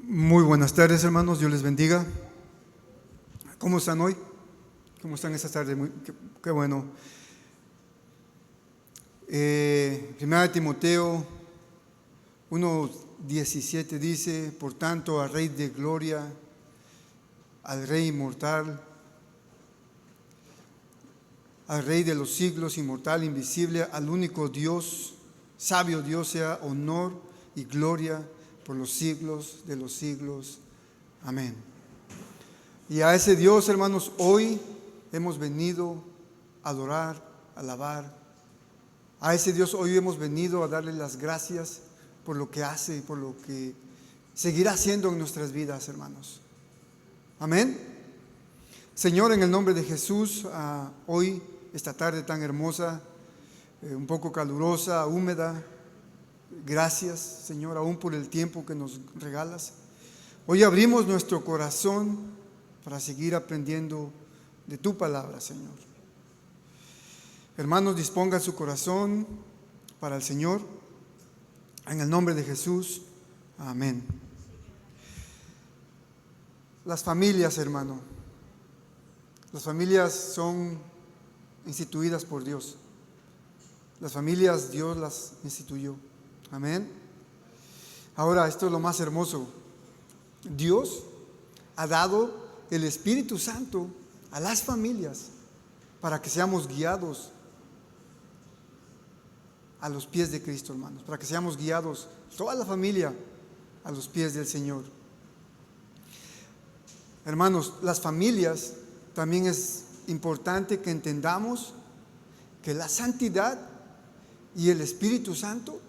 Muy buenas tardes, hermanos. Dios les bendiga. ¿Cómo están hoy? ¿Cómo están esta tarde? Qué bueno. Primera de Timoteo 1:17 dice: por tanto, al Rey de gloria, al Rey inmortal, al Rey de los siglos, inmortal, invisible, al único Dios, sabio Dios, sea honor y gloria por los siglos de los siglos. Amén. Y a ese Dios, hermanos, hoy hemos venido a adorar, a alabar. A ese Dios hoy hemos venido a darle las gracias por lo que hace y por lo que seguirá haciendo en nuestras vidas, hermanos. Amén. Señor, en el nombre de Jesús, hoy, esta tarde tan hermosa, un poco calurosa, húmeda, gracias, Señor, aún por el tiempo que nos regalas. Hoy abrimos nuestro corazón para seguir aprendiendo de tu palabra, Señor. Hermanos, dispongan su corazón para el Señor. En el nombre de Jesús, amén. Las familias, hermano. Las familias son instituidas por Dios. Las familias Dios las instituyó. Amén. Ahora, esto es lo más hermoso. Dios ha dado el Espíritu Santo a las familias para que seamos guiados a los pies de Cristo, hermanos. Para que seamos guiados, toda la familia, a los pies del Señor. Hermanos, las familias también es importante que entendamos que la santidad y el Espíritu Santo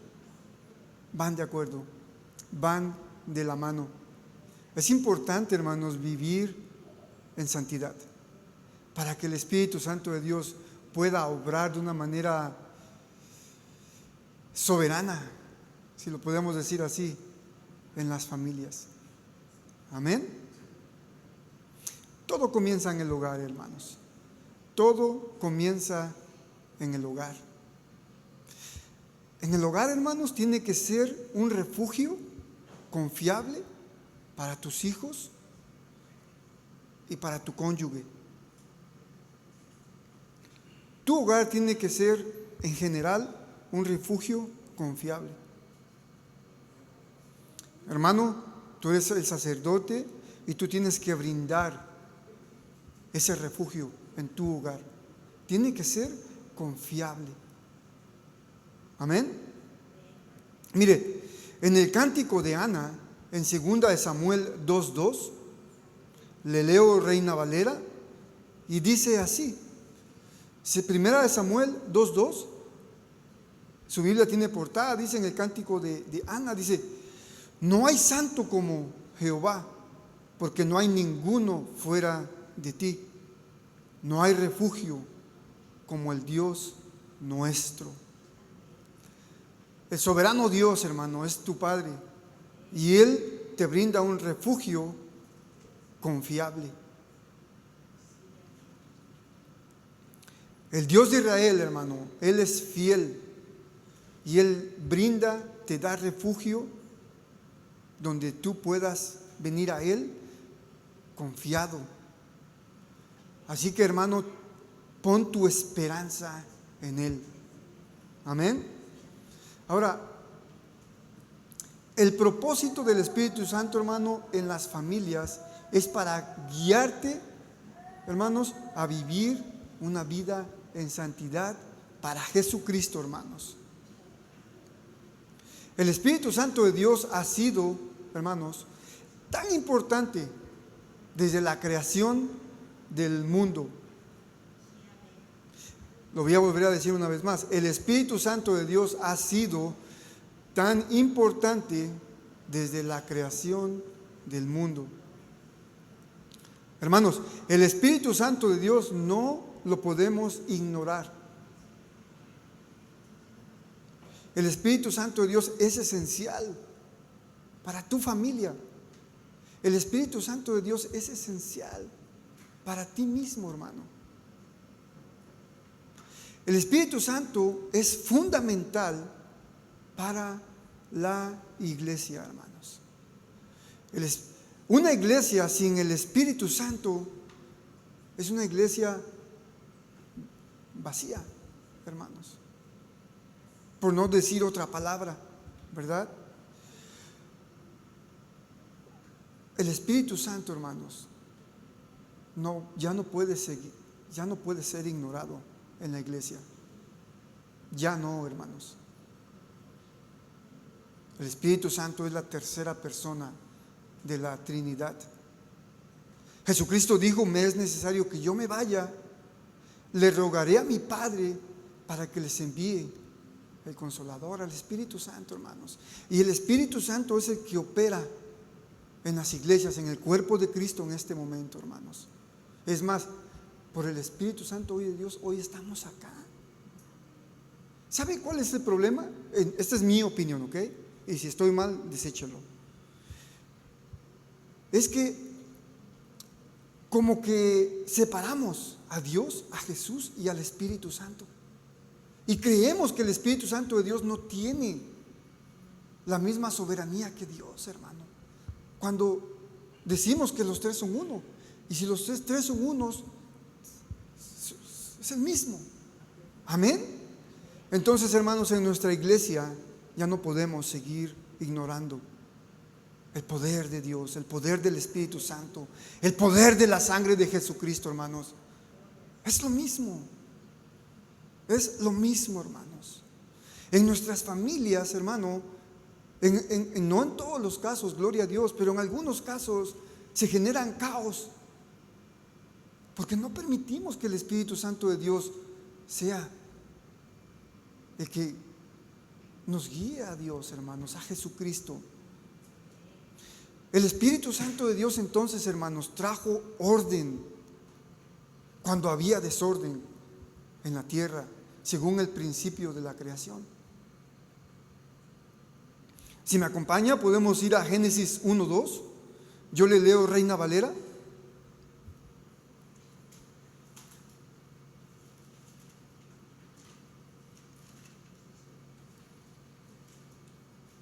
van de acuerdo, van de la mano. Es importante, hermanos, vivir en santidad para que el Espíritu Santo de Dios pueda obrar de una manera soberana, si lo podemos decir así, en las familias. Amén. Todo comienza en el hogar, hermanos. Todo comienza en el hogar. En el hogar, hermanos, tiene que ser un refugio confiable para tus hijos y para tu cónyuge. Tu hogar tiene que ser, en general, un refugio confiable. Hermano, tú eres el sacerdote y tú tienes que brindar ese refugio en tu hogar. Tiene que ser confiable. Amén. Mire, en el cántico de Ana, en 2 de Samuel 2:2, le leo Reina Valera y dice así. 1 de Samuel 2:2, su Biblia tiene portada, dice en el cántico de Ana, dice: no hay santo como Jehová, porque no hay ninguno fuera de ti. No hay refugio como el Dios nuestro. El soberano Dios, hermano, es tu Padre, y Él te brinda un refugio confiable. El Dios de Israel, hermano, Él es fiel y Él brinda, te da refugio donde tú puedas venir a Él confiado. Así que, hermano, pon tu esperanza en Él. Amén. Ahora, el propósito del Espíritu Santo, hermano, en las familias es para guiarte, hermanos, a vivir una vida en santidad para Jesucristo, hermanos. El Espíritu Santo de Dios ha sido, hermanos, tan importante desde la creación del mundo. Lo voy a volver a decir una vez más. El Espíritu Santo de Dios ha sido tan importante desde la creación del mundo. Hermanos, el Espíritu Santo de Dios no lo podemos ignorar. El Espíritu Santo de Dios es esencial para tu familia. El Espíritu Santo de Dios es esencial para ti mismo, hermano. El Espíritu Santo es fundamental para la iglesia, hermanos. Una iglesia sin el Espíritu Santo es una iglesia vacía, hermanos. Por no decir otra palabra, ¿verdad? El Espíritu Santo, hermanos, ya no puede ser ignorado en la iglesia. Ya no, hermanos. El Espíritu Santo es la tercera persona de la Trinidad. Jesucristo dijo: me es necesario que yo me vaya, le rogaré a mi Padre para que les envíe el Consolador, al Espíritu Santo, hermanos. Y el Espíritu Santo es el que opera en las iglesias, en el cuerpo de Cristo en este momento, hermanos. Es más, por el Espíritu Santo hoy de Dios, hoy estamos acá. ¿Sabe cuál es el problema? Esta es mi opinión, ¿ok? Y si estoy mal, deséchalo. Es que como que separamos a Dios, a Jesús y al Espíritu Santo. Y creemos que el Espíritu Santo de Dios no tiene la misma soberanía que Dios, hermano. Cuando decimos que los tres son uno, y si los tres son unos, es el mismo. Amén. Entonces, hermanos, en nuestra iglesia ya no podemos seguir ignorando el poder de Dios, el poder del Espíritu Santo, el poder de la sangre de Jesucristo, hermanos. Es lo mismo. Es lo mismo, hermanos. En nuestras familias, hermano, no en todos los casos, gloria a Dios, pero en algunos casos se generan caos, porque no permitimos que el Espíritu Santo de Dios sea el que nos guíe a Dios, hermanos, a Jesucristo. El Espíritu Santo de Dios, entonces, hermanos, trajo orden cuando había desorden en la tierra, según el principio de la creación. Si me acompaña, podemos ir a Génesis 1:2. Yo le leo Reina Valera.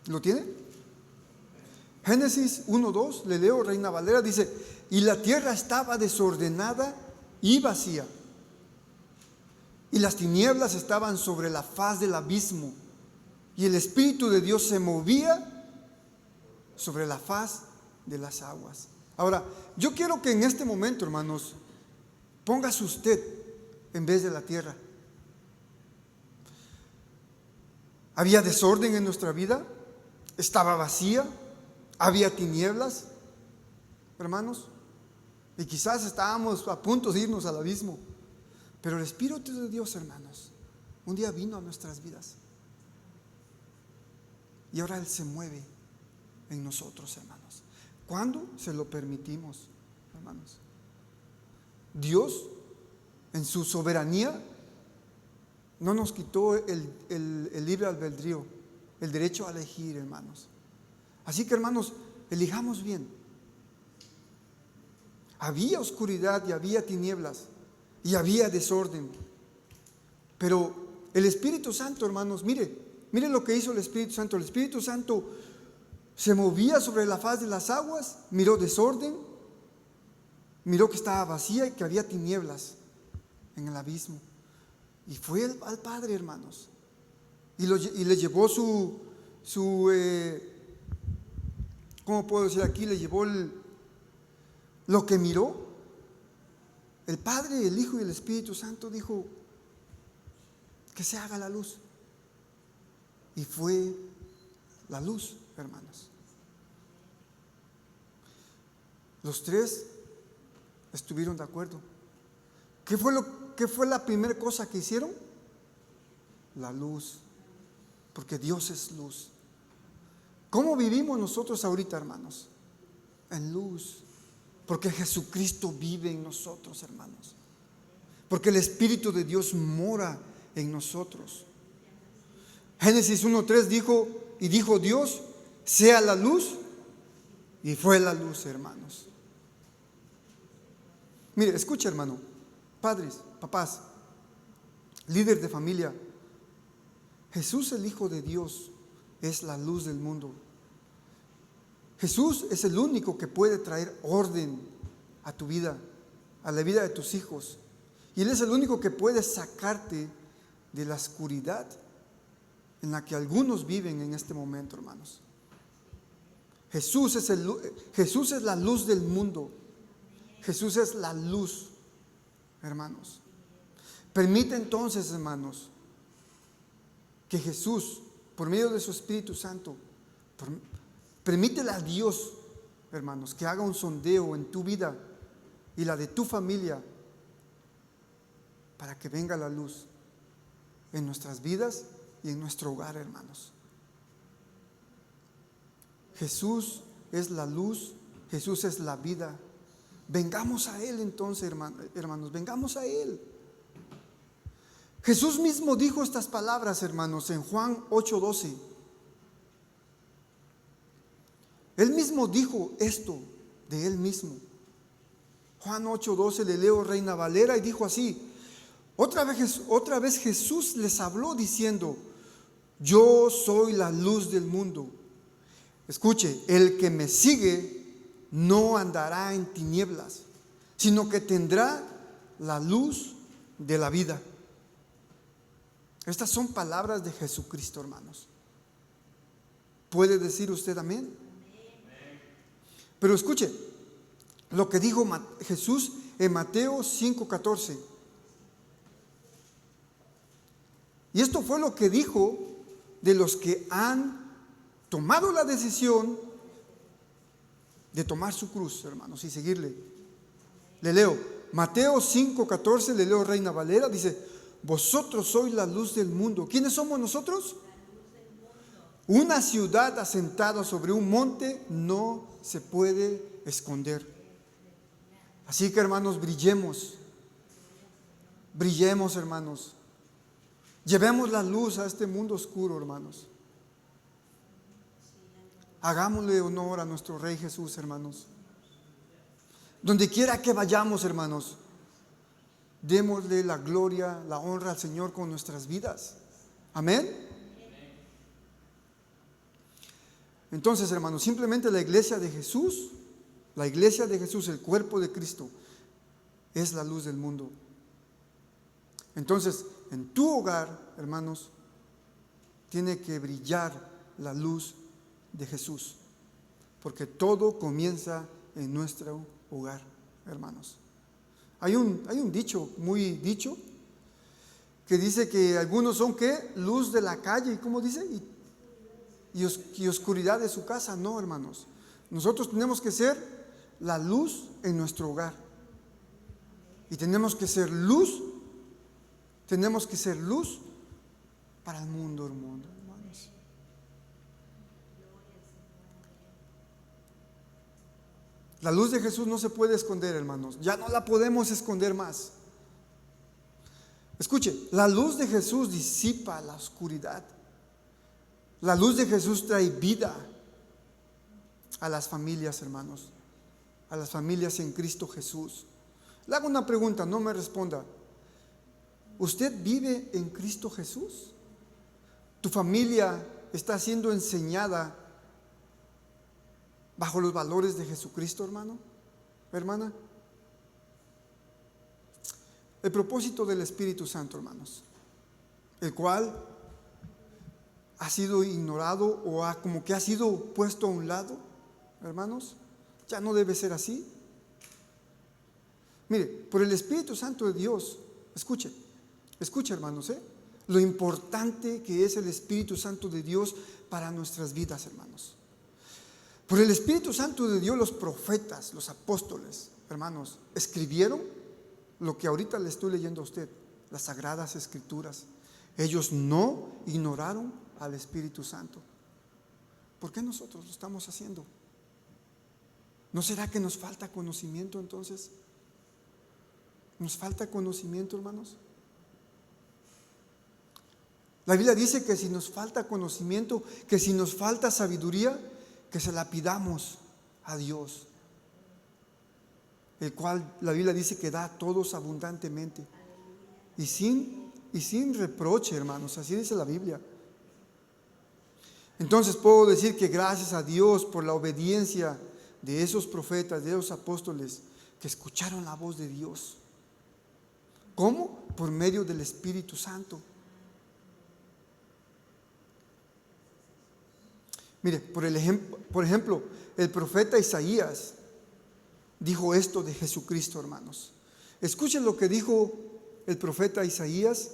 ¿Lo tiene? Génesis 1:2, le leo Reina Valera, dice: y la tierra estaba desordenada y vacía, y las tinieblas estaban sobre la faz del abismo, y el Espíritu de Dios se movía sobre la faz de las aguas. Ahora, yo quiero que en este momento, hermanos, póngase usted en vez de la tierra. ¿Había desorden en nuestra vida? ¿Estaba vacía? ¿Había tinieblas, hermanos? Y quizás estábamos a punto de irnos al abismo. Pero el Espíritu de Dios, hermanos, un día vino a nuestras vidas. Y ahora Él se mueve en nosotros, hermanos. ¿Cuándo se lo permitimos, hermanos? Dios, en su soberanía, no nos quitó el libre albedrío, el derecho a elegir, hermanos. Así que, hermanos, elijamos bien. Había oscuridad y había tinieblas y había desorden, pero el Espíritu Santo, hermanos, mire lo que hizo el Espíritu Santo. El Espíritu Santo se movía sobre la faz de las aguas, miró desorden, miró que estaba vacía y que había tinieblas en el abismo, y fue al Padre, hermanos, y le llevó ¿cómo puedo decir aquí? Le llevó lo que miró. El Padre, el Hijo y el Espíritu Santo dijo: que se haga la luz. Y fue la luz, hermanos. Los tres estuvieron de acuerdo. ¿Qué fue la primera cosa que hicieron? La luz. Porque Dios es luz. ¿Cómo vivimos nosotros ahorita, hermanos? En luz. Porque Jesucristo vive en nosotros, hermanos. Porque el Espíritu de Dios mora en nosotros. Génesis 1:3 dijo Dios: sea la luz, y fue la luz, hermanos. Mire, escucha, hermano, padres, papás, líderes de familia. Jesús, el Hijo de Dios, es la luz del mundo. Jesús es el único que puede traer orden a tu vida, a la vida de tus hijos. Y Él es el único que puede sacarte de la oscuridad en la que algunos viven en este momento, hermanos. Jesús es la luz del mundo. Jesús es la luz, hermanos. Permite entonces, hermanos, que Jesús, por medio de su Espíritu Santo, permítele a Dios, hermanos, que haga un sondeo en tu vida y la de tu familia, para que venga la luz en nuestras vidas y en nuestro hogar, hermanos. Jesús es la luz, Jesús es la vida. Vengamos a Él entonces, hermanos, vengamos a Él. Jesús mismo dijo estas palabras, hermanos, en Juan 8:12. Él mismo dijo esto de Él mismo. Juan 8:12, le leo Reina Valera, y dijo así: otra vez Jesús les habló diciendo: yo soy la luz del mundo. Escuche, el que me sigue no andará en tinieblas, sino que tendrá la luz de la vida. Estas son palabras de Jesucristo, hermanos. ¿Puede decir usted amén? Pero escuche lo que dijo Jesús en Mateo 5:14. Y esto fue lo que dijo de los que han tomado la decisión de tomar su cruz, hermanos, y seguirle. Le leo Mateo 5:14, le leo Reina Valera, dice: vosotros sois la luz del mundo. ¿Quiénes somos nosotros? Una ciudad asentada sobre un monte no se puede esconder. Así que, hermanos, brillemos, hermanos. Llevemos la luz a este mundo oscuro, hermanos. Hagámosle honor a nuestro Rey Jesús, hermanos. Donde quiera que vayamos, hermanos, démosle la gloria, la honra al Señor con nuestras vidas. Amén. Entonces, hermanos, simplemente la iglesia de Jesús, el cuerpo de Cristo, es la luz del mundo. Entonces, en tu hogar, hermanos, tiene que brillar la luz de Jesús, porque todo comienza en nuestro hogar, hermanos. Hay un dicho, muy dicho, que dice que algunos son ¿qué? Luz de la calle, ¿cómo dice? Y oscuridad de su casa. No, hermanos. Nosotros tenemos que ser la luz en nuestro hogar. Y tenemos que ser luz para el mundo, hermanos. La luz de Jesús no se puede esconder, hermanos. Ya no la podemos esconder más. Escuche, la luz de Jesús disipa la oscuridad. La luz de Jesús trae vida a las familias, hermanos, a las familias en Cristo Jesús. Le hago una pregunta, no me responda. ¿Usted vive en Cristo Jesús? ¿Tu familia está siendo enseñada bajo los valores de Jesucristo, hermano, hermana? El propósito del Espíritu Santo, hermanos, el cual ha sido ignorado o como que ha sido puesto a un lado, hermanos, ya no debe ser así. Mire, por el Espíritu Santo de Dios, escuche, hermanos, lo importante que es el Espíritu Santo de Dios para nuestras vidas, hermanos. Por el Espíritu Santo de Dios, los profetas, los apóstoles, hermanos, escribieron lo que ahorita le estoy leyendo a usted, las Sagradas Escrituras. Ellos no ignoraron al Espíritu Santo. ¿Por qué nosotros lo estamos haciendo? ¿No será que nos falta conocimiento entonces? ¿Nos falta conocimiento, hermanos? La Biblia dice que si nos falta conocimiento, que si nos falta sabiduría, que se la pidamos a Dios, el cual la Biblia dice que da a todos abundantemente y sin reproche, hermanos. Así dice la Biblia. Entonces puedo decir que gracias a Dios por la obediencia de esos profetas, de esos apóstoles que escucharon la voz de Dios. ¿Cómo? Por medio del Espíritu Santo. Mire, por ejemplo, el profeta Isaías dijo esto de Jesucristo, hermanos. Escuchen lo que dijo el profeta Isaías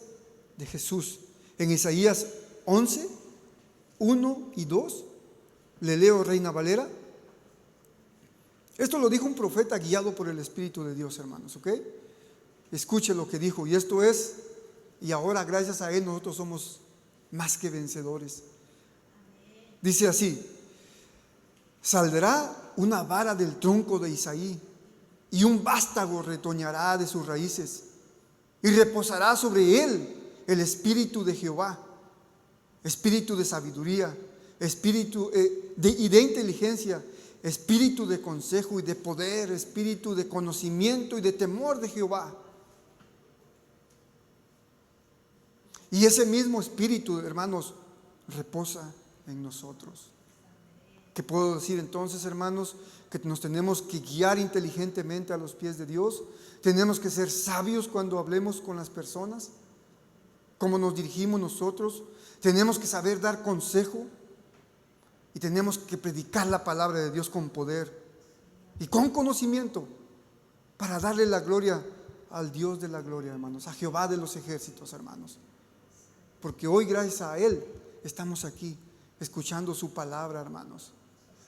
de Jesús. En Isaías 11, 1 y 2, le leo Reina Valera. Esto lo dijo un profeta guiado por el Espíritu de Dios, hermanos, ¿ok? Escuche lo que dijo, y esto es, y ahora gracias a Él nosotros somos más que vencedores. Dice así: saldrá una vara del tronco de Isaí, y un vástago retoñará de sus raíces, y reposará sobre él el espíritu de Jehová, espíritu de sabiduría, espíritu de inteligencia, espíritu de consejo y de poder, espíritu de conocimiento y de temor de Jehová. Y ese mismo espíritu, hermanos, reposa en nosotros. ¿Qué puedo decir entonces, hermanos? Que nos tenemos que guiar inteligentemente a los pies de Dios. Tenemos que ser sabios cuando hablemos con las personas, cómo nos dirigimos nosotros. Tenemos que saber dar consejo y tenemos que predicar la palabra de Dios con poder y con conocimiento para darle la gloria al Dios de la gloria, hermanos, a Jehová de los ejércitos, hermanos. Porque hoy, gracias a Él, estamos aquí escuchando su palabra, hermanos.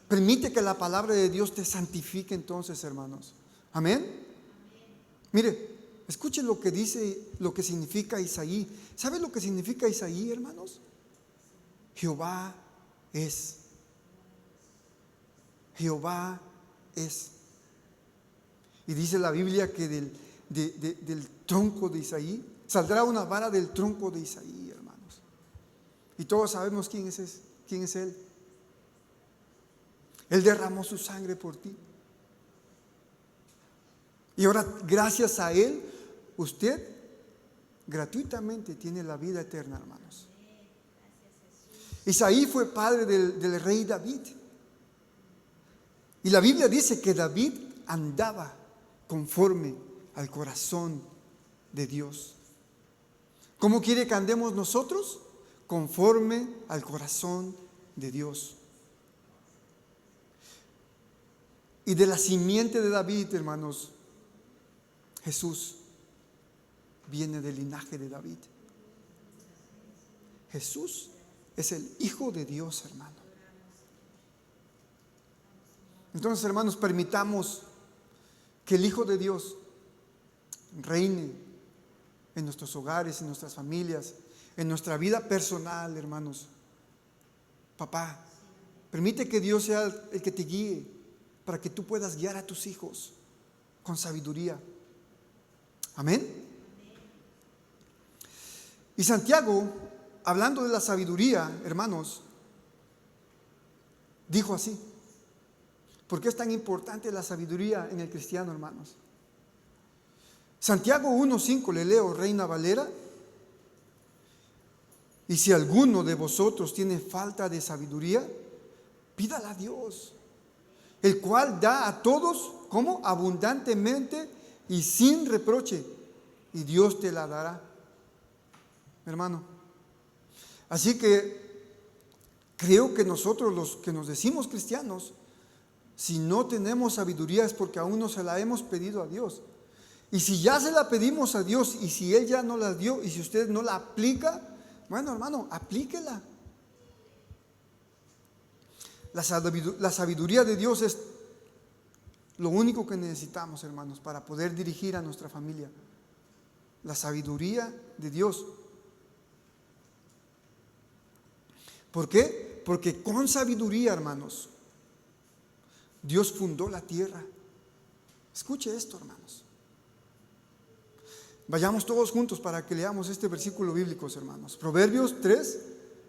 Permite que la palabra de Dios te santifique entonces, hermanos. Amén. Mire, escuche lo que dice, lo que significa Isaí. ¿Sabe lo que significa Isaí, hermanos? Jehová es. Jehová es. Y dice la Biblia que del tronco de Isaí saldrá una vara del tronco de Isaí, hermanos. Y todos sabemos quién es Él. Él derramó su sangre por ti. Y ahora, gracias a Él, usted gratuitamente tiene la vida eterna, hermanos. Isaí fue padre del rey David. Y la Biblia dice que David andaba conforme al corazón de Dios. ¿Cómo quiere que andemos nosotros? Conforme al corazón de Dios. Y de la simiente de David, hermanos, Jesús viene del linaje de David. Jesús es el Hijo de Dios, hermano. Entonces, hermanos, permitamos que el Hijo de Dios reine en nuestros hogares, en nuestras familias, en nuestra vida personal, hermanos. Papá, permite que Dios sea el que te guíe para que tú puedas guiar a tus hijos con sabiduría. Amén. Y Santiago, hablando de la sabiduría, hermanos, dijo así: ¿por qué es tan importante la sabiduría en el cristiano, hermanos? Santiago 1:5, le leo, Reina Valera. Y si alguno de vosotros tiene falta de sabiduría, pídala a Dios, el cual da a todos, ¿cómo? Abundantemente y sin reproche, y Dios te la dará, hermano. Así que creo que nosotros, los que nos decimos cristianos, si no tenemos sabiduría es porque aún no se la hemos pedido a Dios. Y si ya se la pedimos a Dios y si Él ya no la dio y si usted no la aplica, bueno, hermano, aplíquela. La sabiduría de Dios es lo único que necesitamos, hermanos, para poder dirigir a nuestra familia. La sabiduría de Dios. ¿Por qué? Porque con sabiduría, hermanos, Dios fundó la tierra. Escuche esto, hermanos. Vayamos todos juntos para que leamos este versículo bíblico, hermanos. Proverbios 3,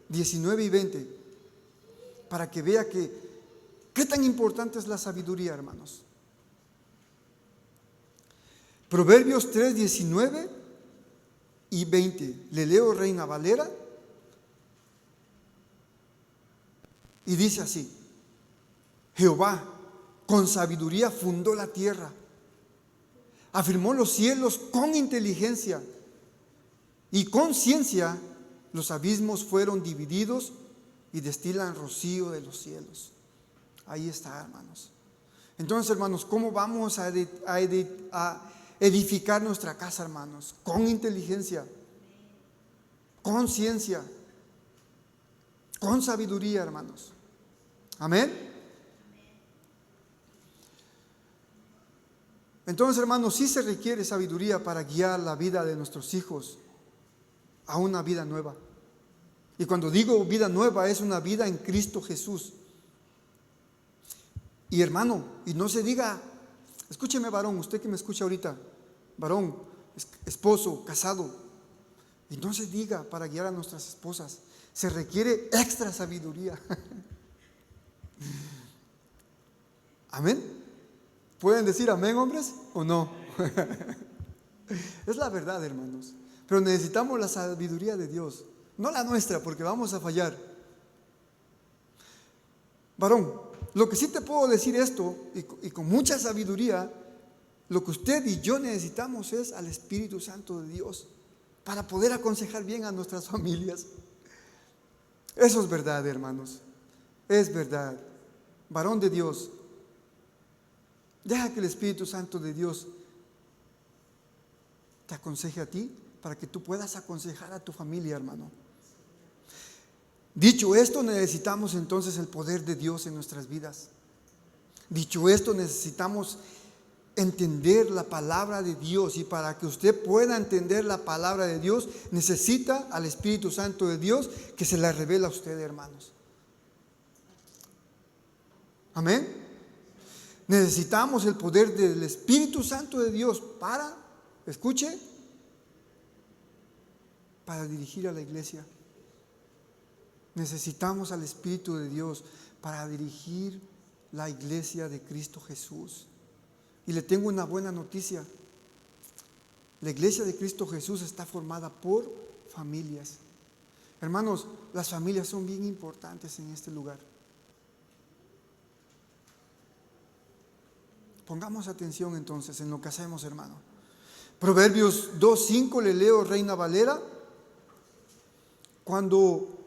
19 y 20. Para que vea qué tan importante es la sabiduría, hermanos. Proverbios 3, 19 y 20. Le leo Reina Valera. Y dice así: Jehová con sabiduría fundó la tierra, afirmó los cielos con inteligencia, y con ciencia los abismos fueron divididos y destilan rocío de los cielos. Ahí está, hermanos. Entonces, hermanos, ¿cómo vamos a edificar nuestra casa, hermanos? Con inteligencia, con ciencia, con sabiduría, hermanos. Amén. Entonces, hermanos, sí se requiere sabiduría para guiar la vida de nuestros hijos a una vida nueva. Y cuando digo vida nueva, es una vida en Cristo Jesús. Y hermano, y no se diga, escúcheme varón, usted que me escucha ahorita, varón, esposo, casado, y no se diga para guiar a nuestras esposas, se requiere extra sabiduría. Amén. ¿Pueden decir amén, hombres, o no? Es la verdad, hermanos. Pero necesitamos la sabiduría de Dios, no la nuestra, porque vamos a fallar. Varón, lo que sí te puedo decir esto, y con mucha sabiduría, lo que usted y yo necesitamos es al Espíritu Santo de Dios para poder aconsejar bien a nuestras familias. Eso es verdad, hermanos. Es verdad. Varón de Dios, deja que el Espíritu Santo de Dios te aconseje a ti para que tú puedas aconsejar a tu familia, hermano. Dicho esto, necesitamos entonces el poder de Dios en nuestras vidas. Dicho esto, necesitamos entender la palabra de Dios, y para que usted pueda entender la palabra de Dios, necesita al Espíritu Santo de Dios que se la revela a usted, hermanos. Amén. Necesitamos el poder del Espíritu Santo de Dios para, escuche, para dirigir a la iglesia. Necesitamos al Espíritu de Dios para dirigir la iglesia de Cristo Jesús. Y le tengo una buena noticia. La iglesia de Cristo Jesús está formada por familias. Hermanos, las familias son bien importantes en este lugar. Pongamos atención entonces en lo que hacemos, hermano. Proverbios 2:5, le leo Reina Valera. Cuando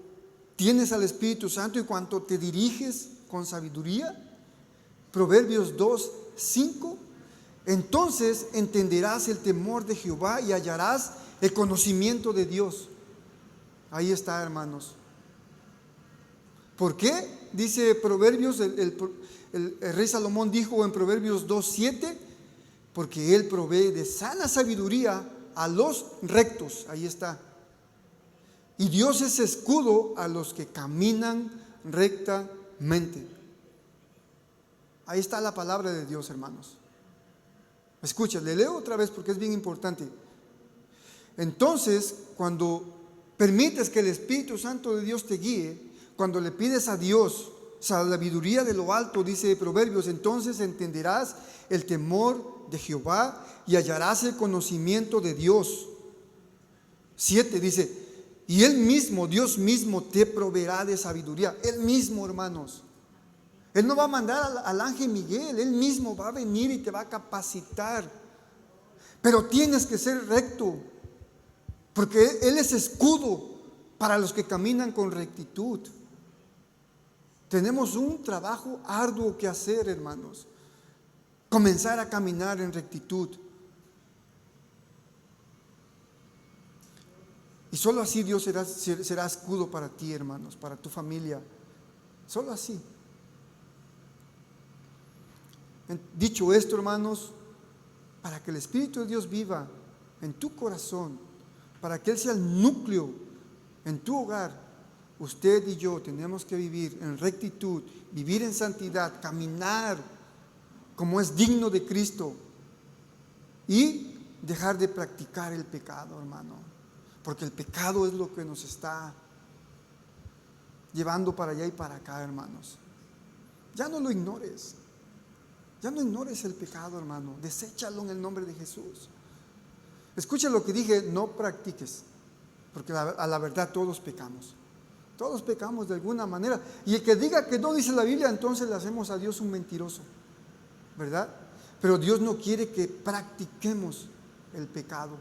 tienes al Espíritu Santo y cuando te diriges con sabiduría, Proverbios 2:5, entonces entenderás el temor de Jehová y hallarás el conocimiento de Dios. Ahí está, hermanos. ¿Por qué? Dice Proverbios, el rey Salomón dijo en Proverbios 2:7, porque Él provee de sana sabiduría a los rectos. Ahí está. Y Dios es escudo a los que caminan rectamente. Ahí está la palabra de Dios, hermanos. Escucha, le leo otra vez porque es bien importante. Entonces, cuando permites que el Espíritu Santo de Dios te guíe, cuando le pides a Dios sabiduría de lo alto, dice Proverbios, entonces entenderás el temor de Jehová y hallarás el conocimiento de Dios. 7 dice, y Él mismo, Dios mismo, te proveerá de sabiduría. Él mismo, hermanos. Él no va a mandar al ángel Miguel, Él mismo va a venir y te va a capacitar. Pero tienes que ser recto, porque Él es escudo para los que caminan con rectitud. Tenemos un trabajo arduo que hacer, hermanos. Comenzar a caminar en rectitud. Y solo así Dios será escudo para ti, hermanos, para tu familia. Solo así. Dicho esto, hermanos, para que el Espíritu de Dios viva en tu corazón, para que Él sea el núcleo en tu hogar, usted y yo tenemos que vivir en rectitud, vivir en santidad, caminar como es digno de Cristo y dejar de practicar el pecado, hermano, porque el pecado es lo que nos está llevando para allá y para acá, hermanos. Ya no lo ignores. Ya no ignores el pecado, hermano. Deséchalo en el nombre de Jesús. Escucha lo que dije, no practiques, porque a la verdad todos pecamos. Todos pecamos de alguna manera. Y el que diga que no dice la Biblia, entonces le hacemos a Dios un mentiroso, ¿verdad? Pero Dios no quiere que practiquemos el pecado,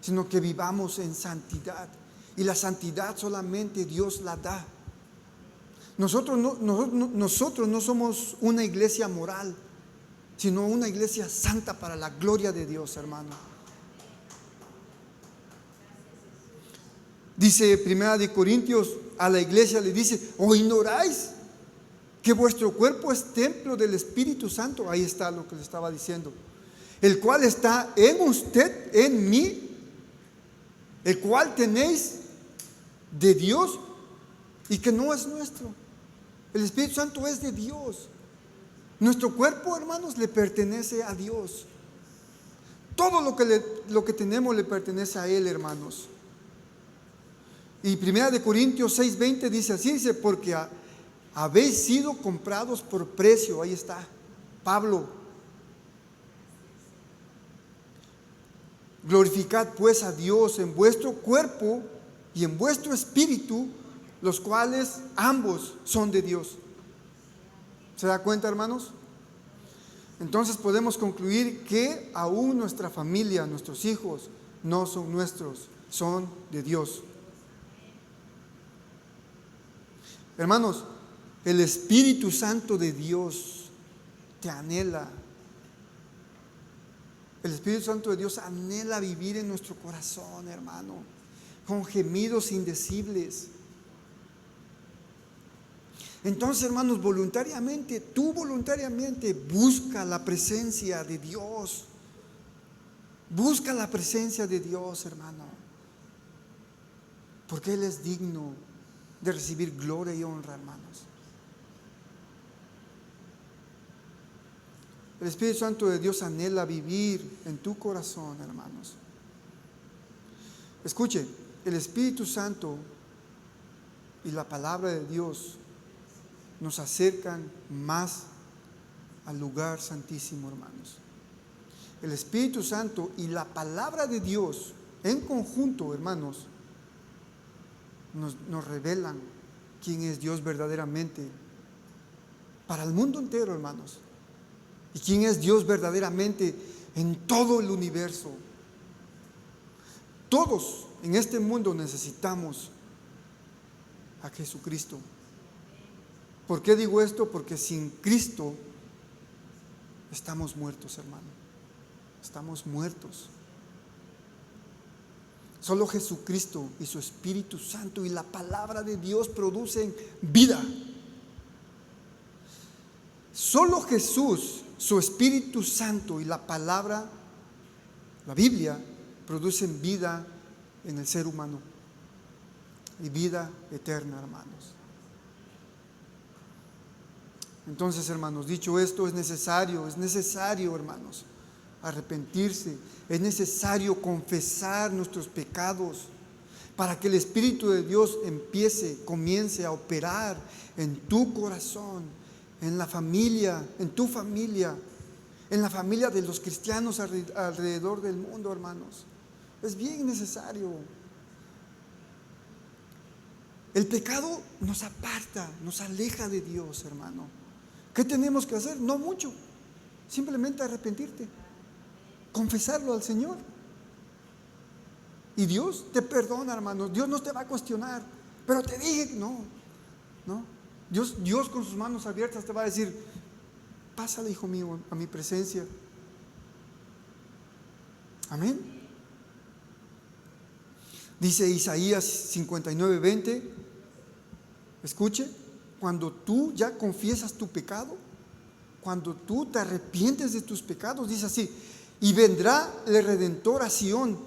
sino que vivamos en santidad. Y la santidad solamente Dios la da. Nosotros no somos una iglesia moral, sino una iglesia santa para la gloria de Dios, hermano. Dice 1 Corintios, a la iglesia le dice: ¿o ignoráis que vuestro cuerpo es templo del Espíritu Santo? Ahí está lo que le estaba diciendo. El cual está en usted, en mí, el cual tenéis de Dios y que no es nuestro. El Espíritu Santo es de Dios. Nuestro cuerpo, hermanos, le pertenece a Dios. Todo lo que tenemos le pertenece a Él, hermanos. Y 1 Corintios 6:20 dice así, dice: porque habéis sido comprados por precio. Ahí está Pablo. Glorificad pues a Dios en vuestro cuerpo y en vuestro espíritu, los cuales ambos son de Dios. ¿Se da cuenta, hermanos? Entonces podemos concluir que aún nuestra familia, nuestros hijos, no son nuestros, son de Dios. Hermanos, el Espíritu Santo de Dios te anhela. El Espíritu Santo de Dios anhela vivir en nuestro corazón, hermano, con gemidos indecibles. Entonces, hermanos, tú voluntariamente busca la presencia de Dios. Busca la presencia de Dios, hermano, porque Él es digno de recibir gloria y honra, hermanos. El Espíritu Santo de Dios anhela vivir en tu corazón, hermanos. Escuche, el Espíritu Santo y la palabra de Dios nos acercan más al lugar santísimo, hermanos. El Espíritu Santo y la palabra de Dios en conjunto, hermanos, nos revelan quién es Dios verdaderamente para el mundo entero, hermanos, y quién es Dios verdaderamente en todo el universo. Todos en este mundo necesitamos a Jesucristo. ¿Por qué digo esto? Porque sin Cristo estamos muertos, hermano. Estamos muertos. Solo Jesucristo y su Espíritu Santo y la palabra de Dios producen vida. Solo Jesús, su Espíritu Santo y la palabra, la Biblia, producen vida en el ser humano y vida eterna, hermanos. Entonces, hermanos, dicho esto, es necesario, hermanos, arrepentirse. Es necesario confesar nuestros pecados para que el Espíritu de Dios comience a operar en tu corazón, en la familia, en tu familia, en la familia de los cristianos alrededor del mundo, hermanos. Es bien necesario. El pecado nos aparta, nos aleja de Dios, hermano. ¿Qué tenemos que hacer? No mucho, simplemente arrepentirte, confesarlo al Señor. Y Dios te perdona, hermano. Dios no te va a cuestionar. Pero te dije, no. Dios con sus manos abiertas te va a decir: pásale, hijo mío, a mi presencia. Amén. Dice Isaías 59:20. Escuche, cuando tú ya confiesas tu pecado, cuando tú te arrepientes de tus pecados, dice así: y vendrá el Redentor a Sión,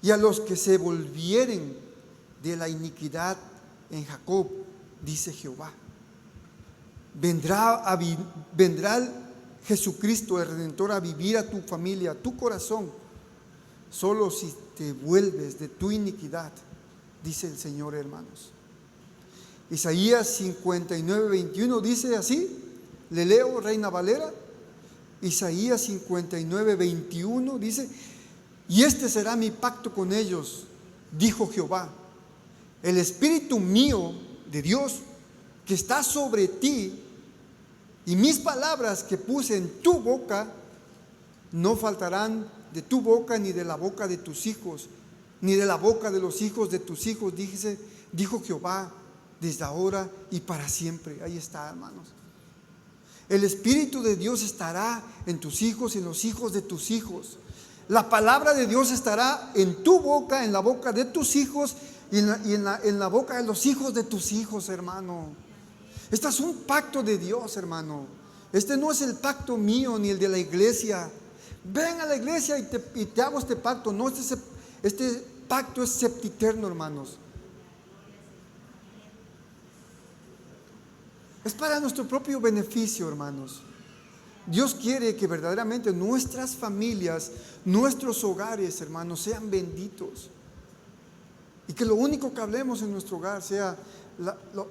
y a los que se volvieren de la iniquidad en Jacob, dice Jehová. Vendrá Jesucristo, el Redentor, a vivir a tu familia, a tu corazón, solo si te vuelves de tu iniquidad, dice el Señor, hermanos. Isaías 59:21 dice así, le leo, Reina Valera. Isaías 59:21 dice: y este será mi pacto con ellos, dijo Jehová, el espíritu mío de Dios que está sobre ti y mis palabras que puse en tu boca no faltarán de tu boca ni de la boca de tus hijos, ni de la boca de los hijos de tus hijos, dijo Jehová, desde ahora y para siempre. Ahí está, hermanos. El Espíritu de Dios estará en tus hijos y en los hijos de tus hijos. La palabra de Dios estará en tu boca, en la boca de tus hijos y en la boca de los hijos de tus hijos, hermano. Este es un pacto de Dios, hermano. Este no es el pacto mío ni el de la iglesia. Ven a la iglesia y te hago este pacto. No, este pacto es sempiterno, hermanos. Es para nuestro propio beneficio, hermanos. Dios quiere que verdaderamente nuestras familias, nuestros hogares, hermanos, sean benditos. Y que lo único que hablemos en nuestro hogar sea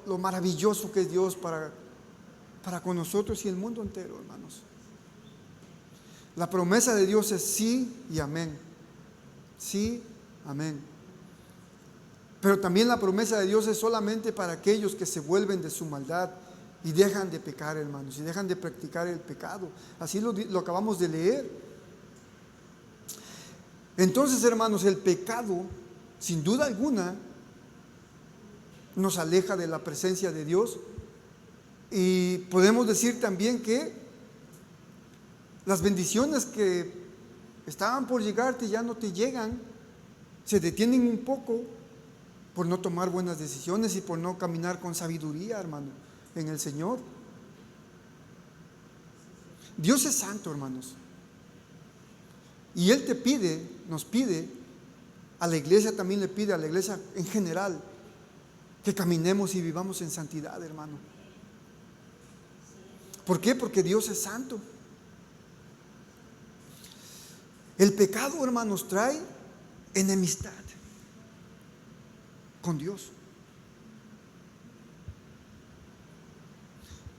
lo maravilloso que es Dios para con nosotros y el mundo entero, hermanos. La promesa de Dios es sí y amén. Sí, amén. Pero también la promesa de Dios es solamente para aquellos que se vuelven de su maldad y dejan de pecar, hermanos, y dejan de practicar el pecado. Así lo acabamos de leer. Entonces, hermanos, el pecado, sin duda alguna, nos aleja de la presencia de Dios. Y podemos decir también que las bendiciones que estaban por llegarte ya no te llegan, se detienen un poco por no tomar buenas decisiones y por no caminar con sabiduría, hermano, en el Señor. Dios es santo, hermanos, y Él nos pide, a la iglesia también le pide, a la iglesia en general, que caminemos y vivamos en santidad, hermano. ¿Por qué? Porque Dios es santo. El pecado, hermanos, trae enemistad con Dios.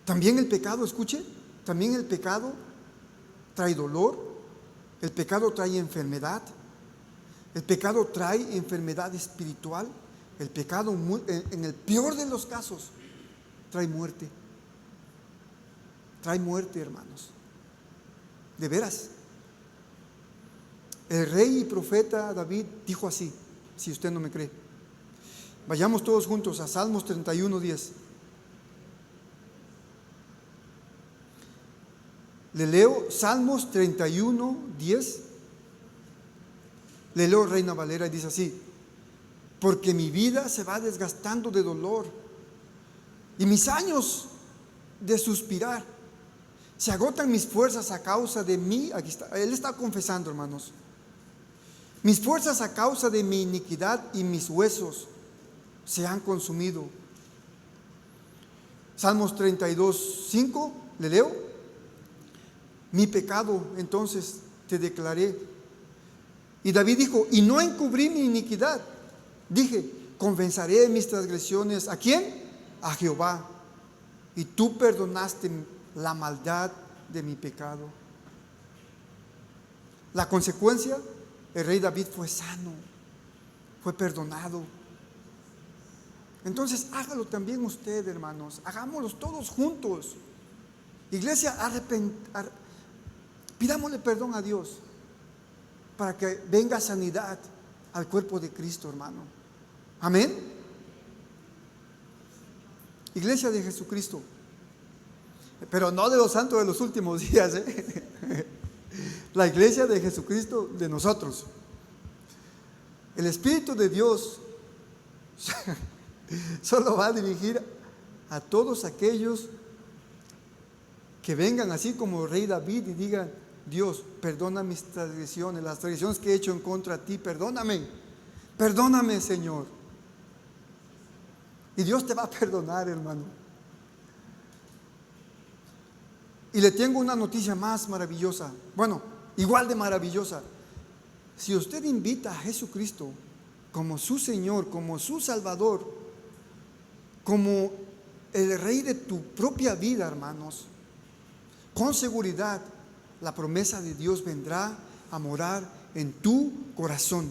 También el pecado, escuche, también el pecado trae dolor, el pecado trae enfermedad, el pecado trae enfermedad espiritual, el pecado, en el peor de los casos, trae muerte. Trae muerte, hermanos. De veras. El rey y profeta David dijo así, si usted no me cree. Vayamos todos juntos a Salmos 31:10. Le leo Salmos 31:10. Le leo Reina Valera y dice así: porque mi vida se va desgastando de dolor y mis años de suspirar. Se agotan mis fuerzas a causa de mí. Aquí está, él está confesando, hermanos. Mis fuerzas a causa de mi iniquidad y mis huesos se han consumido. Salmos 32:5, le leo: mi pecado entonces te declaré. Y David dijo: y no encubrí mi iniquidad. Dije: confesaré mis transgresiones. ¿A quién? A Jehová. Y tú perdonaste la maldad de mi pecado. La consecuencia, el rey David fue sano, fue perdonado. Entonces hágalo también usted, hermanos. Hagámoslo todos juntos. Iglesia, pidámosle perdón a Dios para que venga sanidad al cuerpo de Cristo, hermano. Amén. Iglesia de Jesucristo, pero no de los santos de los últimos días, La iglesia de Jesucristo de nosotros. El Espíritu de Dios solo va a dirigir a todos aquellos que vengan así como el rey David y digan: Dios, perdona mis transgresiones, las transgresiones que he hecho en contra de ti, perdóname, perdóname, Señor. Y Dios te va a perdonar, hermano. Y le tengo una noticia más maravillosa, bueno, igual de maravillosa. Si usted invita a Jesucristo como su Señor, como su Salvador, como el Rey de tu propia vida, hermanos, con seguridad la promesa de Dios vendrá a morar en tu corazón.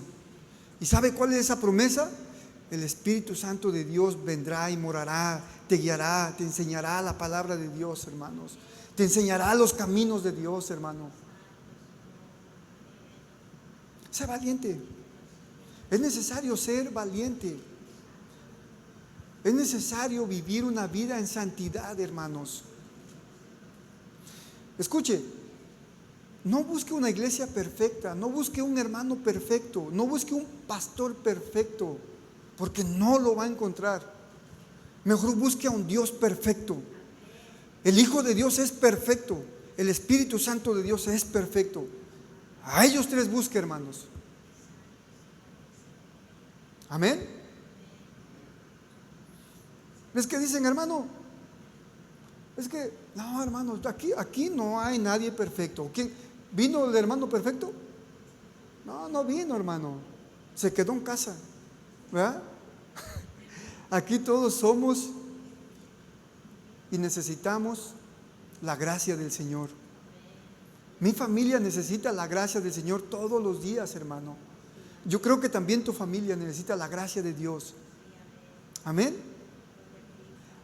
¿Y sabe cuál es esa promesa? el Espíritu Santo de Dios vendrá y morará, te guiará, te enseñará la palabra de Dios, hermanos. Te enseñará los caminos de Dios, hermano. Sé valiente. Es necesario ser valiente. Es necesario vivir una vida en santidad, hermanos. Escuche, no busque una iglesia perfecta, no busque un hermano perfecto, no busque un pastor perfecto, porque no lo va a encontrar. Mejor busque a un Dios perfecto. El Hijo de Dios es perfecto, el Espíritu Santo de Dios es perfecto. A ellos tres busque, hermanos. Amén. Es que dicen, hermano, es que, no, hermano, aquí no hay nadie perfecto. ¿Quién? ¿Vino el hermano perfecto? No vino, hermano. Se quedó en casa, ¿verdad? Aquí todos somos y necesitamos la gracia del Señor. Mi familia necesita la gracia del Señor todos los días, hermano. Yo creo que también tu familia necesita la gracia de Dios. Amén.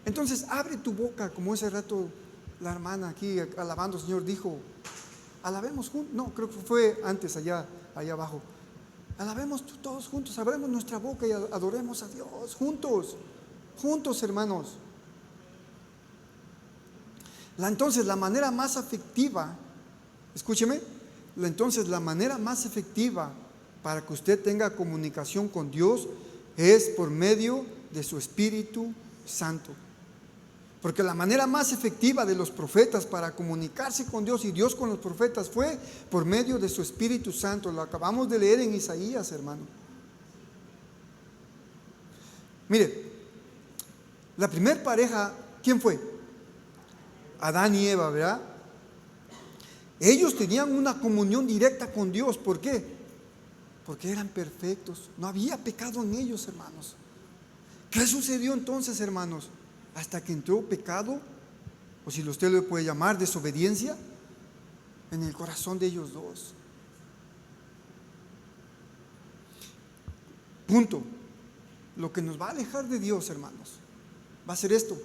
Entonces abre tu boca, como ese rato la hermana aquí alabando al Señor dijo, alabemos juntos. No, creo que fue antes allá abajo. Alabemos todos juntos, abramos nuestra boca y adoremos a Dios juntos, hermanos. Entonces la manera más efectiva, escúcheme, la manera más efectiva para que usted tenga comunicación con Dios es por medio de su Espíritu Santo. Porque la manera más efectiva de los profetas para comunicarse con Dios y Dios con los profetas fue por medio de su Espíritu Santo. Lo acabamos de leer en Isaías, hermano. Mire, la primera pareja, ¿quién fue? Adán y Eva, ¿verdad? Ellos tenían una comunión directa con Dios. ¿Por qué? Porque eran perfectos. No había pecado en ellos, hermanos. ¿Qué sucedió entonces, hermanos? Hasta que entró pecado, o si usted lo puede llamar desobediencia, en el corazón de ellos dos. Punto. Lo que nos va a alejar de Dios, hermanos, va a ser esto.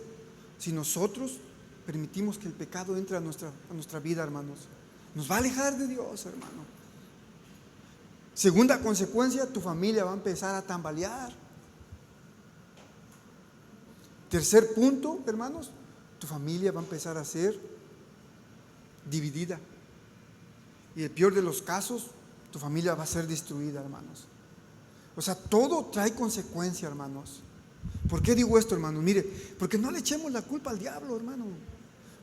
Si nosotros permitimos que el pecado entre a nuestra vida, hermanos, nos va a alejar de Dios, hermano. Segunda consecuencia, tu familia va a empezar a tambalear. Tercer punto, hermanos, tu familia va a empezar a ser dividida. Y el peor de los casos, tu familia va a ser destruida, hermanos. O sea, todo trae consecuencia, hermanos. ¿Por qué digo esto, hermano? Mire, porque no le echemos la culpa al diablo, hermano.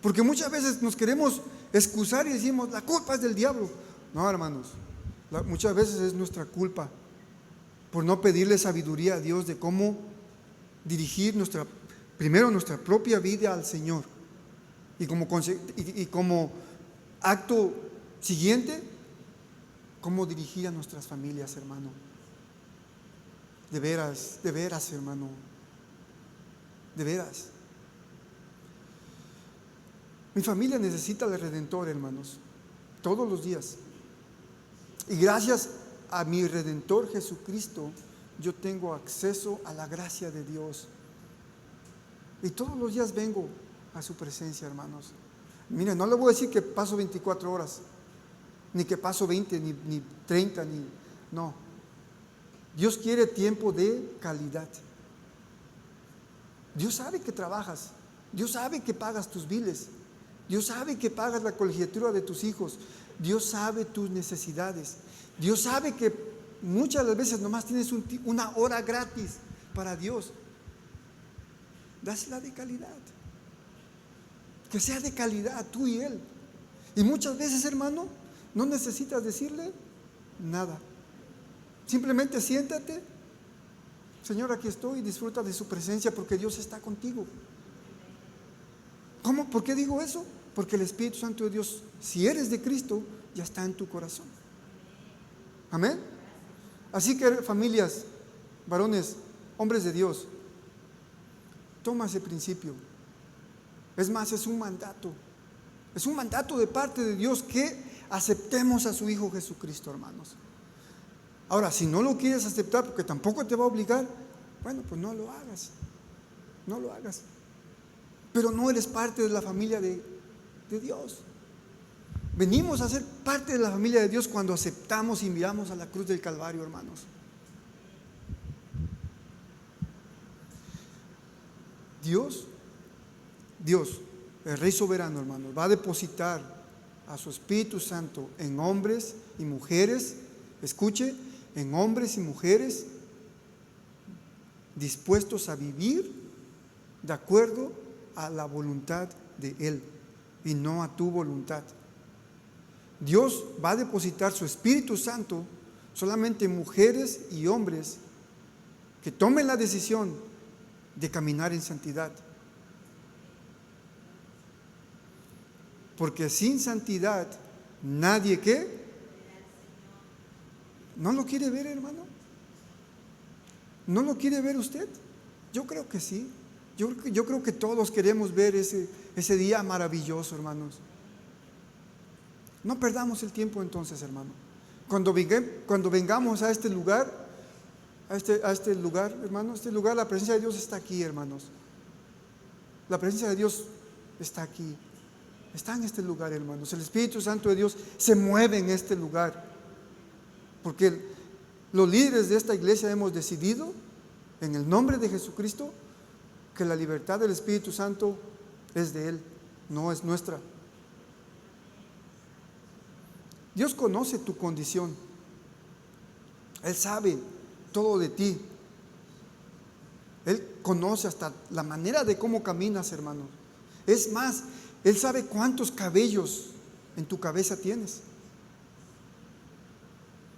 Porque muchas veces nos queremos excusar y decimos, la culpa es del diablo. No, hermanos, muchas veces es nuestra culpa por no pedirle sabiduría a Dios de cómo dirigir primero nuestra propia vida al Señor. Y como acto siguiente, cómo dirigir a nuestras familias, hermano. De veras, hermano. De veras. Mi familia necesita al Redentor, hermanos, todos los días. Y gracias a mi Redentor Jesucristo, yo tengo acceso a la gracia de Dios. Y todos los días vengo a su presencia, hermanos. Miren, no le voy a decir que paso 24 horas, ni que paso 20, ni 30, no. Dios quiere tiempo de calidad. Dios sabe que trabajas. Dios sabe que pagas tus biles. Dios sabe que pagas la colegiatura de tus hijos. Dios sabe tus necesidades. Dios sabe que muchas de las veces nomás tienes una hora gratis para Dios. Dásela de calidad. Que sea de calidad, tú y Él. Y muchas veces, hermano, no necesitas decirle nada. Simplemente siéntate. Señor, aquí estoy, y disfruta de su presencia porque Dios está contigo. ¿Cómo? ¿Por qué digo eso? Porque el Espíritu Santo de Dios, si eres de Cristo, ya está en tu corazón. Amén. Así que, familias, varones, hombres de Dios, toma ese principio. Es más, es un mandato. Es un mandato de parte de Dios que aceptemos a su Hijo Jesucristo, hermanos. Ahora, si no lo quieres aceptar, porque tampoco te va a obligar, Bueno, pues no lo hagas. No lo hagas. Pero no eres parte de la familia de Dios. Venimos a ser parte de la familia de Dios cuando aceptamos y miramos a la cruz del Calvario, hermanos. Dios, el Rey soberano, hermanos, va a depositar a su Espíritu Santo en hombres y mujeres, escuche, en hombres y mujeres dispuestos a vivir de acuerdo a la voluntad de Él y no a tu voluntad. Dios va a depositar su Espíritu Santo solamente en mujeres y hombres que tomen la decisión de caminar en santidad. Porque sin santidad nadie ¿qué? ¿No lo quiere ver, hermano? ¿No lo quiere ver usted? Yo creo que sí. Yo creo que todos queremos ver ese día maravilloso, hermanos. No perdamos el tiempo entonces, hermano. Cuando vengamos a este lugar, hermano, la presencia de Dios está aquí, hermanos. La presencia de Dios está aquí. Está en este lugar, hermanos. El Espíritu Santo de Dios se mueve en este lugar. Porque los líderes de esta iglesia hemos decidido, en el nombre de Jesucristo, que la libertad del Espíritu Santo es de Él, no es nuestra. Dios conoce tu condición. Él sabe todo de ti. Él conoce hasta la manera de cómo caminas, hermano. Es más, Él sabe cuántos cabellos en tu cabeza tienes.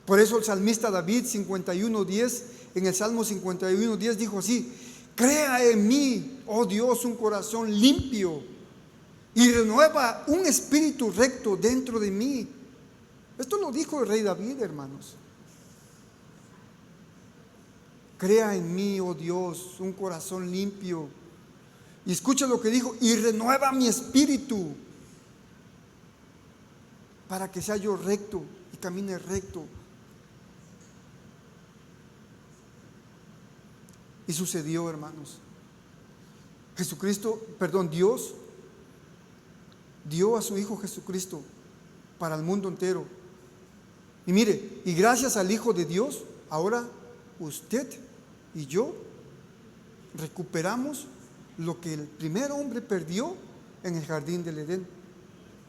Por eso el salmista David 51:10, en el Salmo 51:10 dijo así: crea en mí, oh Dios, un corazón limpio y renueva un espíritu recto dentro de mí. Esto lo dijo el rey David, hermanos. Crea en mí, oh Dios, un corazón limpio. Y escucha lo que dijo: y renueva mi espíritu, para que sea yo recto y camine recto. Y sucedió, hermanos. Dios dio a su Hijo Jesucristo para el mundo entero. Y mire, y gracias al Hijo de Dios, ahora usted y yo recuperamos lo que el primer hombre perdió en el jardín del Edén.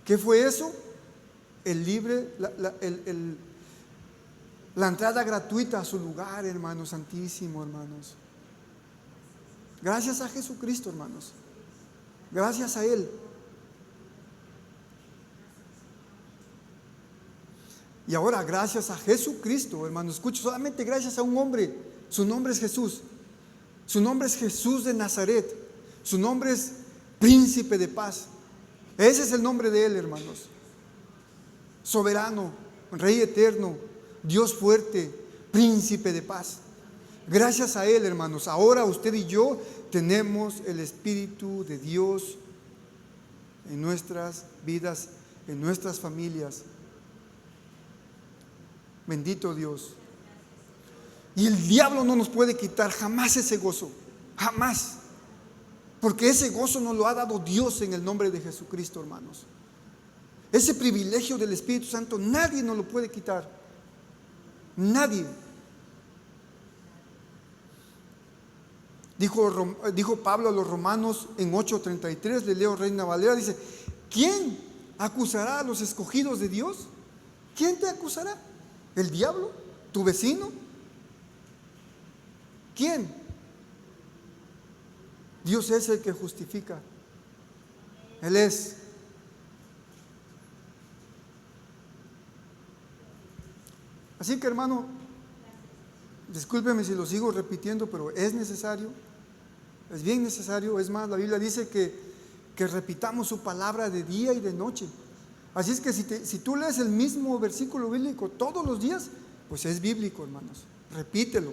¿Qué fue eso? La entrada gratuita a su lugar, hermanos, santísimo, hermanos. Gracias a Jesucristo, hermanos. Gracias a Él. Y ahora, gracias a Jesucristo, hermanos, escuche, solamente gracias a un hombre. Su nombre es Jesús. Su nombre es Jesús de Nazaret. Su nombre es Príncipe de Paz. Ese es el nombre de Él, hermanos. Soberano, Rey eterno, Dios fuerte, Príncipe de Paz. Gracias a Él, hermanos, ahora usted y yo tenemos el Espíritu de Dios en nuestras vidas, en nuestras familias. Bendito Dios. Y el diablo no nos puede quitar jamás ese gozo, jamás. Porque ese gozo nos lo ha dado Dios en el nombre de Jesucristo, hermanos. Ese privilegio del Espíritu Santo nadie nos lo puede quitar. Nadie. Dijo Pablo a los romanos en 8:33, le leo Reina Valera, dice: ¿quién acusará a los escogidos de Dios? ¿Quién te acusará? ¿El diablo? ¿Tu vecino? ¿Quién? Dios es el que justifica. Él es. Así que, hermano, discúlpeme si lo sigo repitiendo, pero es necesario, es bien necesario. Es más, la Biblia dice que repitamos su palabra de día y de noche. Así es que si tú lees el mismo versículo bíblico todos los días, pues es bíblico, hermanos. Repítelo,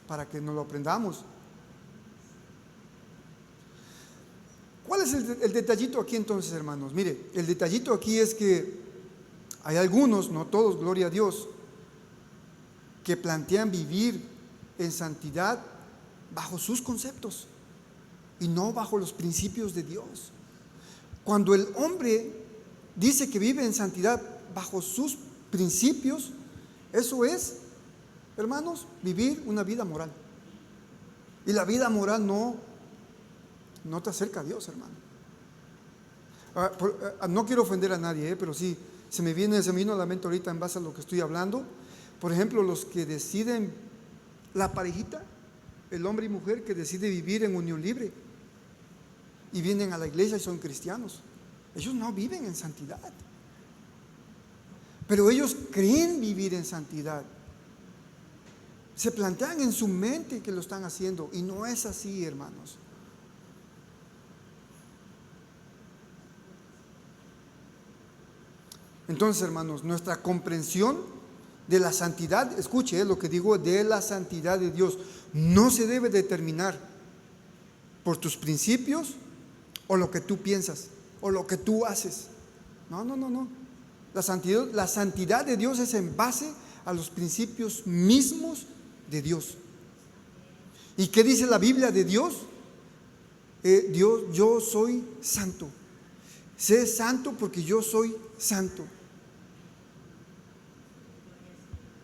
para que nos lo aprendamos. ¿Cuál es el detallito aquí entonces, hermanos? Mire, el detallito aquí es que hay algunos, no todos, gloria a Dios, que plantean vivir en santidad bajo sus conceptos y no bajo los principios de Dios. Cuando el hombre dice que vive en santidad bajo sus principios, eso es, hermanos, vivir una vida moral. Y la vida moral no te acerca a Dios, hermano. No quiero ofender a nadie, pero sí, se me vino a la mente ahorita en base a lo que estoy hablando. Por ejemplo, los que deciden, la parejita, el hombre y mujer que decide vivir en unión libre y vienen a la iglesia y son cristianos, ellos no viven en santidad, pero ellos creen vivir en santidad. Se plantean en su mente que lo están haciendo y no es así, hermanos. Entonces, hermanos, nuestra comprensión de la santidad, escuche lo que digo, de la santidad de Dios, no se debe determinar por tus principios o lo que tú piensas o lo que tú haces. No. La santidad de Dios es en base a los principios mismos de Dios. ¿Y qué dice la Biblia de Dios? Yo soy santo. Sé santo porque yo soy santo.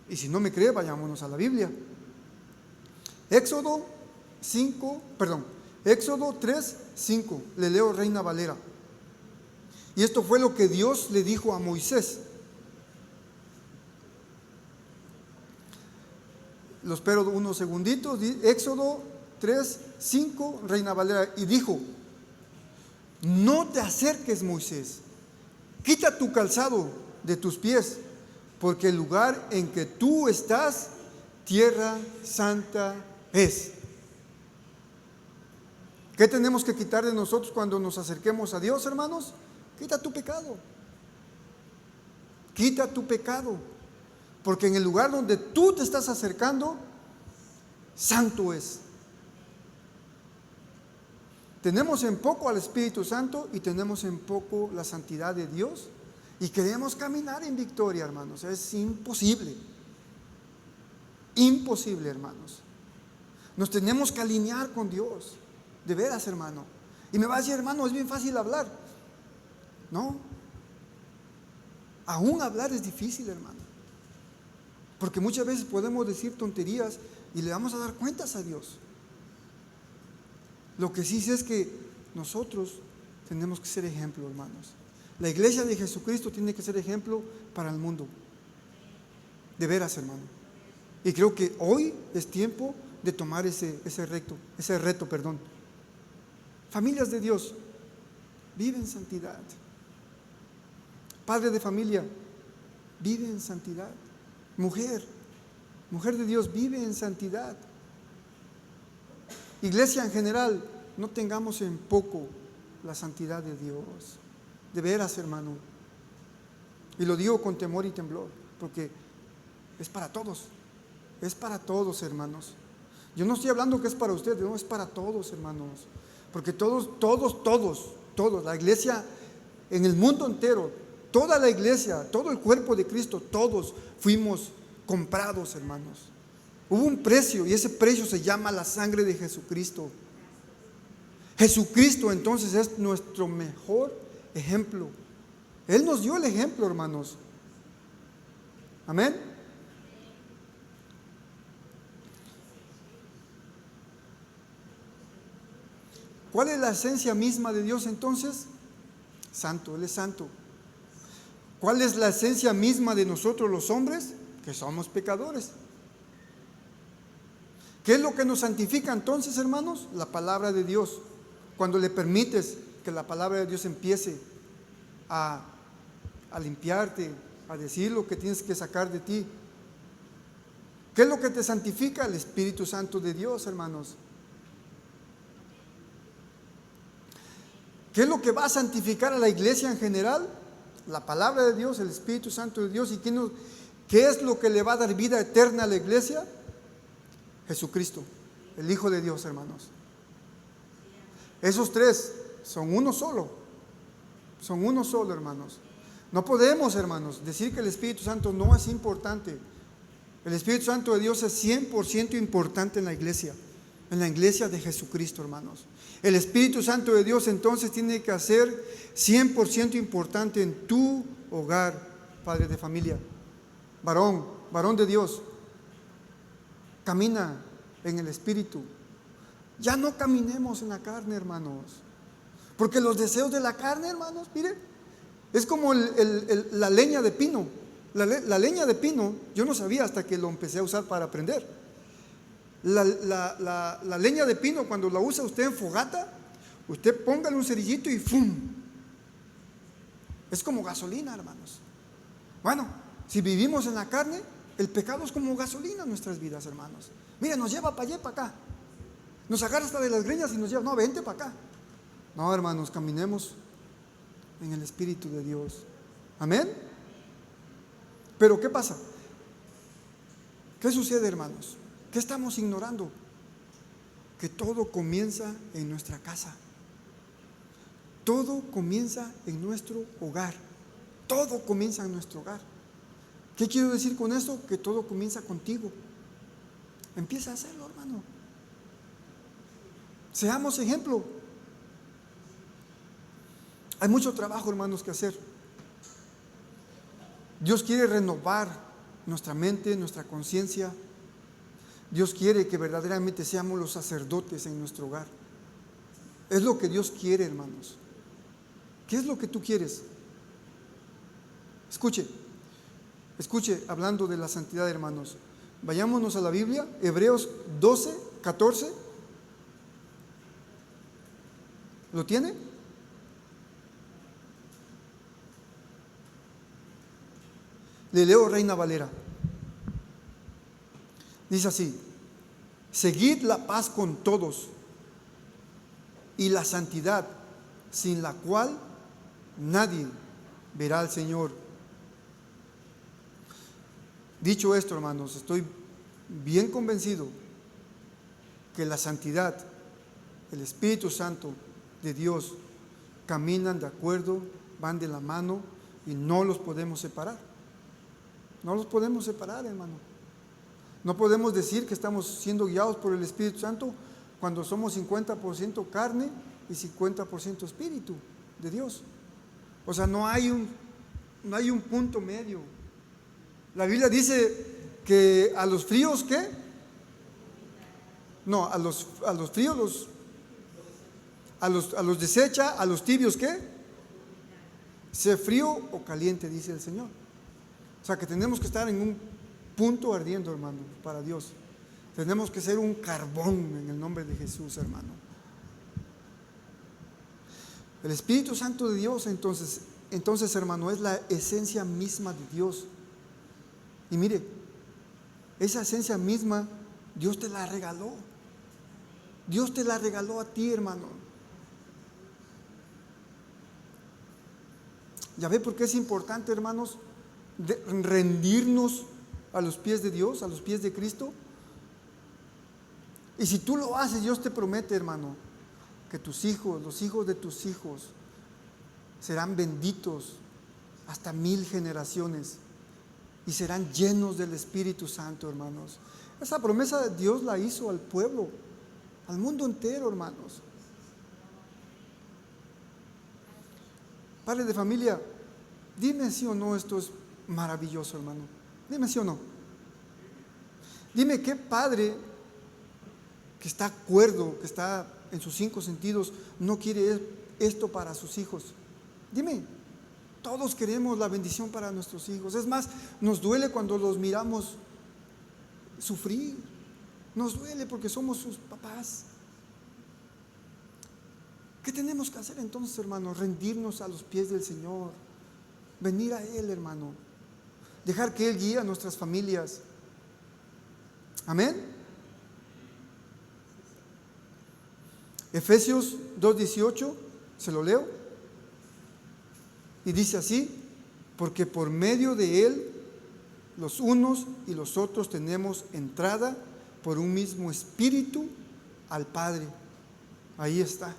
Y si no me cree, vayámonos a la Biblia. Éxodo 3:5. Le leo Reina Valera. Y esto fue lo que Dios le dijo a Moisés. Lo espero unos segunditos. Éxodo 3:5, Reina Valera. Y dijo: no te acerques, Moisés, quita tu calzado de tus pies, porque el lugar en que tú estás, tierra santa es. ¿Qué tenemos que quitar de nosotros cuando nos acerquemos a Dios, hermanos? Quita tu pecado. Quita tu pecado. Porque en el lugar donde tú te estás acercando, santo es. Tenemos en poco al Espíritu Santo y tenemos en poco la santidad de Dios. Y queremos caminar en victoria, hermanos. Es imposible. Imposible, hermanos. Nos tenemos que alinear con Dios. De veras, hermano. Y me va a decir, hermano, es bien fácil hablar. No. Aún hablar es difícil, hermano. Porque muchas veces podemos decir tonterías y le vamos a dar cuentas a Dios. Lo que sí sé es que nosotros tenemos que ser ejemplo, hermanos. La iglesia de Jesucristo tiene que ser ejemplo para el mundo. De veras, hermano. Y creo que hoy es tiempo de tomar ese reto. Familias de Dios, vive en santidad. Padre de familia, vive en santidad. Mujer de Dios, vive en santidad. Iglesia en general, no tengamos en poco la santidad de Dios. De veras, hermano. Y lo digo con temor y temblor, porque es para todos. Es para todos, hermanos. Yo no estoy hablando que es para ustedes, no, es para todos, hermanos. Porque todos, la iglesia en el mundo entero, toda la iglesia, todo el cuerpo de Cristo, todos fuimos comprados, hermanos. Hubo un precio y ese precio se llama la sangre de Jesucristo. Jesucristo entonces es nuestro mejor ejemplo. Él nos dio el ejemplo, hermanos. Amén. ¿Cuál es la esencia misma de Dios entonces? Santo, Él es santo. ¿Cuál es la esencia misma de nosotros los hombres? Que somos pecadores. ¿Qué es lo que nos santifica entonces, hermanos? La palabra de Dios. Cuando le permites que la palabra de Dios empiece a limpiarte, a decir lo que tienes que sacar de ti. ¿Qué es lo que te santifica? El Espíritu Santo de Dios, hermanos. ¿Qué es lo que va a santificar a la iglesia en general? La palabra de Dios, el Espíritu Santo de Dios. ¿Y qué es lo que le va a dar vida eterna a la iglesia? Jesucristo, el Hijo de Dios, hermanos. Esos tres son uno solo. Son uno solo, hermanos. No podemos, hermanos, decir que el Espíritu Santo no es importante. El Espíritu Santo de Dios es 100% importante en la iglesia de Jesucristo, hermanos. El Espíritu Santo de Dios entonces tiene que ser 100% importante en tu hogar, padre de familia. Varón de Dios, camina en el Espíritu. Ya no caminemos en la carne, hermanos. Porque los deseos de la carne, hermanos, mire, es como la leña de pino. La leña de pino, yo no sabía hasta que lo empecé a usar para aprender. La leña de pino, cuando la usa usted en fogata, usted póngale un cerillito y ¡fum! Es como gasolina, hermanos. Bueno, si vivimos en la carne, el pecado es como gasolina en nuestras vidas, hermanos. Mira, nos lleva para allá y para acá. Nos agarra hasta de las greñas y nos lleva, no, vente para acá. No, hermanos, caminemos en el Espíritu de Dios. Amén. Pero ¿qué pasa? ¿Qué sucede, hermanos? ¿Qué estamos ignorando? Que todo comienza en nuestra casa. Todo comienza en nuestro hogar. Todo comienza en nuestro hogar. ¿Qué quiero decir con esto? Que todo comienza contigo. Empieza a hacerlo, hermano. Seamos ejemplo. Hay mucho trabajo, hermanos, que hacer. Dios quiere renovar nuestra mente, nuestra conciencia. Dios quiere que verdaderamente seamos los sacerdotes en nuestro hogar. Es lo que Dios quiere, hermanos. ¿Qué es lo que tú quieres? Escuche, hablando de la santidad, hermanos. Vayámonos a la Biblia, Hebreos 12, 14. ¿Lo tiene? Le leo Reina Valera. Dice así: seguid la paz con todos y la santidad, sin la cual nadie verá al Señor. Dicho esto, hermanos, estoy bien convencido que la santidad, el Espíritu Santo de Dios caminan de acuerdo, van de la mano y no los podemos separar. No los podemos separar, hermano. No podemos decir que estamos siendo guiados por el Espíritu Santo cuando somos 50% carne y 50% Espíritu de Dios. O sea, no hay un punto medio. La Biblia dice que a los fríos, ¿qué? No, a los fríos a los desecha, a los tibios, ¿qué? Sé frío o caliente, dice el Señor. O sea, que tenemos que estar en un punto ardiendo, hermano, para Dios. Tenemos que ser un carbón en el nombre de Jesús, hermano. El Espíritu Santo de Dios, entonces, hermano, es la esencia misma de Dios. Y mire, esa esencia misma, Dios te la regaló. Dios te la regaló a ti, hermano. ¿Ya ve por qué es importante, hermanos, rendirnos a los pies de Dios, a los pies de Cristo? Y si tú lo haces, Dios te promete, hermano, que tus hijos, los hijos de tus hijos, serán benditos hasta 1000 generaciones y serán llenos del Espíritu Santo, hermanos. Esa promesa Dios la hizo al pueblo, al mundo entero, hermanos. Padre de familia, dime si o no esto es maravilloso, hermano. Dime sí o no. Dime qué padre que está cuerdo, que está en sus 5 sentidos, no quiere esto para sus hijos. Dime, todos queremos la bendición para nuestros hijos. Es más, nos duele cuando los miramos sufrir. Nos duele porque somos sus papás. ¿Qué tenemos que hacer entonces, hermano? Rendirnos a los pies del Señor. Venir a Él, hermano. Dejar que Él guíe a nuestras familias. Amén. Efesios 2:18, se lo leo. Y dice así: porque por medio de Él, los unos y los otros tenemos entrada por un mismo Espíritu al Padre. Ahí está.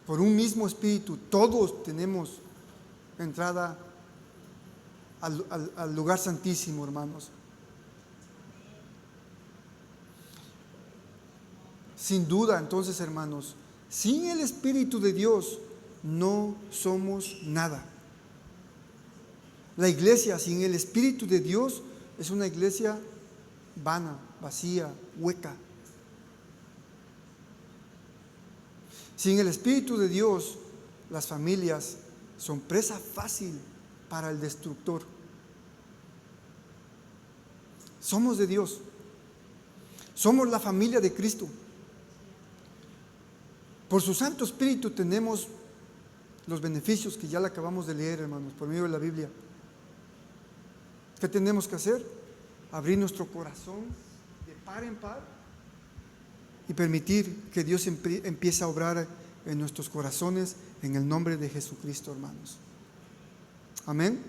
Por un mismo Espíritu, todos tenemos entrada al lugar santísimo, hermanos. Sin duda, entonces, hermanos, sin el Espíritu de Dios no somos nada. La iglesia sin el Espíritu de Dios es una iglesia vana, vacía, hueca. Sin el Espíritu de Dios, las familias son presa fácil para el destructor. Somos de Dios. Somos la familia de Cristo. Por su Santo Espíritu tenemos los beneficios que ya le acabamos de leer, hermanos, por medio de la Biblia. ¿Qué tenemos que hacer? Abrir nuestro corazón de par en par y permitir que Dios empiece a obrar en nuestros corazones en el nombre de Jesucristo, hermanos. Amén.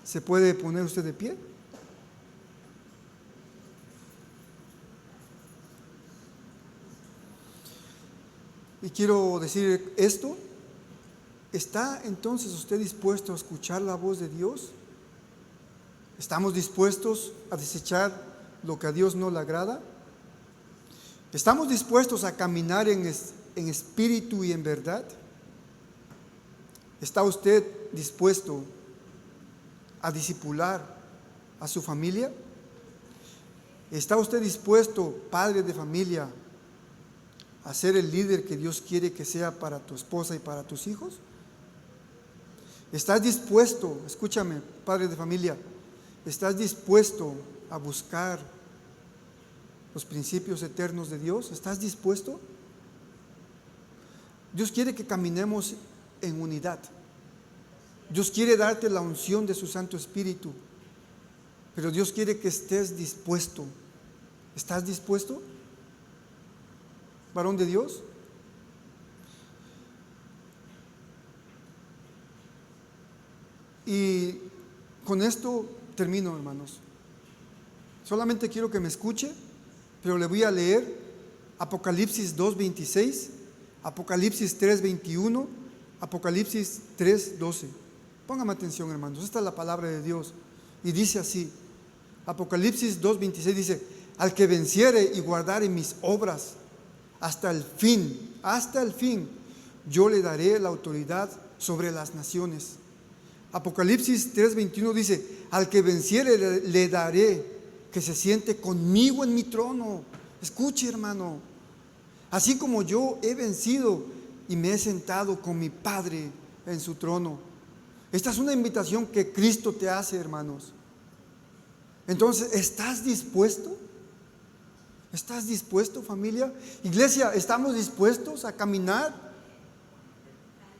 ¿Se puede poner usted de pie? Y quiero decir esto. ¿Está entonces usted dispuesto a escuchar la voz de Dios? ¿Estamos dispuestos a desechar lo que a Dios no le agrada? ¿Estamos dispuestos a caminar en espíritu y en verdad? ¿Está usted dispuesto a discipular a su familia? ¿Está usted dispuesto, padre de familia, a ser el líder que Dios quiere que sea para tu esposa y para tus hijos? ¿Estás dispuesto, escúchame, padre de familia, estás dispuesto a buscar los principios eternos de Dios? ¿Estás dispuesto? Dios quiere que caminemos en unidad. Dios quiere darte la unción de su Santo Espíritu, pero Dios quiere que estés dispuesto. ¿Estás dispuesto, varón de Dios? Y con esto termino, hermanos. Solamente quiero que me escuche, pero le voy a leer Apocalipsis 2:26, Apocalipsis 3:21, Apocalipsis 3:12. Póngame atención, hermanos. Esta es la palabra de Dios y dice así. Apocalipsis 2:26 dice: al que venciere y guardare mis obras hasta el fin, yo le daré la autoridad sobre las naciones. Apocalipsis 3:21 dice: al que venciere le daré que se siente conmigo en mi trono. Escuche, hermano, así como yo he vencido y me he sentado con mi Padre en su trono. Esta es una invitación que Cristo te hace, hermanos. Entonces, ¿estás dispuesto? ¿Estás dispuesto, familia? Iglesia, ¿estamos dispuestos a caminar?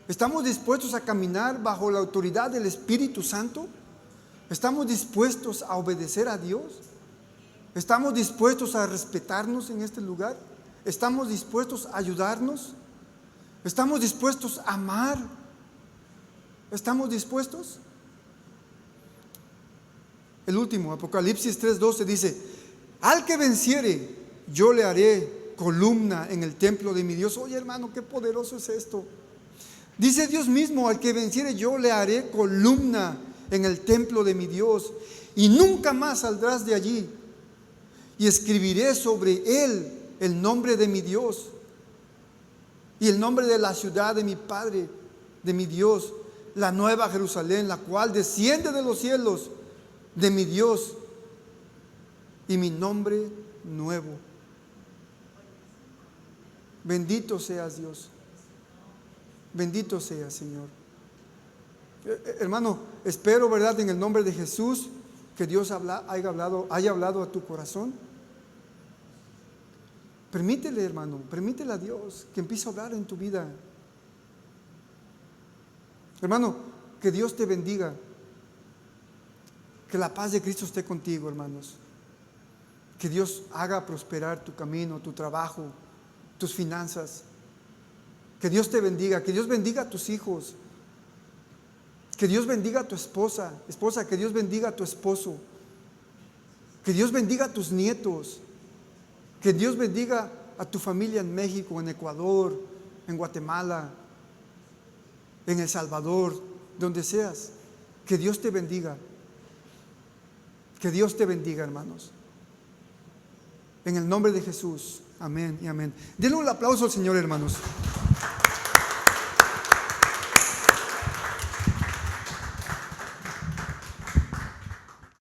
¿Estamos dispuestos a caminar bajo la autoridad del Espíritu Santo? ¿Estamos dispuestos a obedecer a Dios? ¿Estamos dispuestos a respetarnos en este lugar? ¿Estamos dispuestos a ayudarnos? ¿Estamos dispuestos a amar? ¿Estamos dispuestos? El último, Apocalipsis 3:12 dice: al que venciere, yo le haré columna en el templo de mi Dios. Oye, hermano, qué poderoso es esto. Dice Dios mismo: al que venciere, yo le haré columna en el templo de mi Dios, y nunca más saldrás de allí. Y escribiré sobre él el nombre de mi Dios y el nombre de la ciudad de mi Padre, de mi Dios, la nueva Jerusalén, la cual desciende de los cielos, de mi Dios, y mi nombre nuevo. Bendito seas, Dios. Bendito seas, Señor. Hermano, espero, ¿verdad?, en el nombre de Jesús, que Dios haya hablado a tu corazón. Permítele, hermano, permítele a Dios que empiece a hablar en tu vida. Hermano, que Dios te bendiga. Que la paz de Cristo esté contigo, hermanos. Que Dios haga prosperar tu camino, tu trabajo, tus finanzas. Que Dios te bendiga, que Dios bendiga a tus hijos. Que Dios bendiga a tu esposa, que Dios bendiga a tu esposo. Que Dios bendiga a tus nietos. Que Dios bendiga a tu familia en México, en Ecuador, en Guatemala, en El Salvador, donde seas. Que Dios te bendiga. Que Dios te bendiga, hermanos. En el nombre de Jesús. Amén y amén. Denle un aplauso al Señor, hermanos.